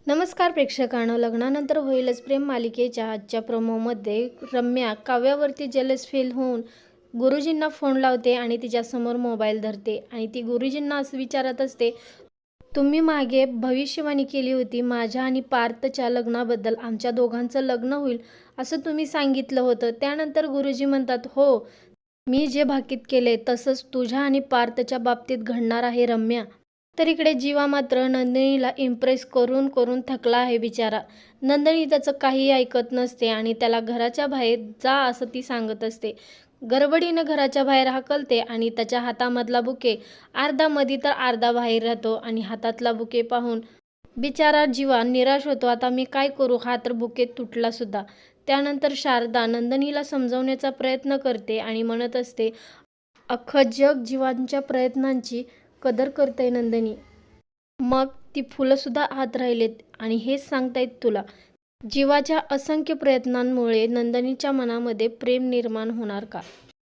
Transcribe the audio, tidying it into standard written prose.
नमस्कार प्रेक्षकांनो, लग्नानंतर होईलच प्रेम मालिकेच्या आजच्या प्रोमोमध्ये रम्या काव्यावरती जेलस फील होऊन गुरुजींना फोन लावते आणि तिच्यासमोर मोबाईल धरते आणि ती गुरुजींना असं विचारत असते, तुम्ही मागे भविष्यवाणी केली होती माझ्या आणि पार्थच्या लग्नाबद्दल, आमच्या दोघांचं लग्न होईल असं तुम्ही सांगितलं होतं. त्यानंतर गुरुजी म्हणतात, हो, मी जे भाकीत केले तसंच तुझ्या आणि पार्थच्या बाबतीत घडणार आहे रम्या. तर इकडे जीवा मात्र नंदिनीला इम्प्रेस करून करून थकला आहे बिचारा. नंदिनी त्याचं काही ऐकत नसते आणि त्याला घराच्या बाहेर जा असं ती सांगत असते. गडबडीनं घराच्या बाहेर हाकलते आणि त्याच्या हातामधला बुके अर्धा मध्ये तर अर्धा बाहेर राहतो आणि हातातला बुके पाहून बिचारा जीवा निराश होतो. आता मी काय करू, हा तर बुके तुटला सुद्धा. त्यानंतर शारदा नंदिनीला समजवण्याचा प्रयत्न करते आणि म्हणत असते, अख्खं जग जीवांच्या प्रयत्नांची कदर करते नंदिनी. मग ती फुलंसुद्धा आत राहिलेत आणि हेच सांगतायत तुला. जीवाच्या असंख्य प्रयत्नांमुळे नंदिनीच्या मनामध्ये प्रेम निर्माण होणार का?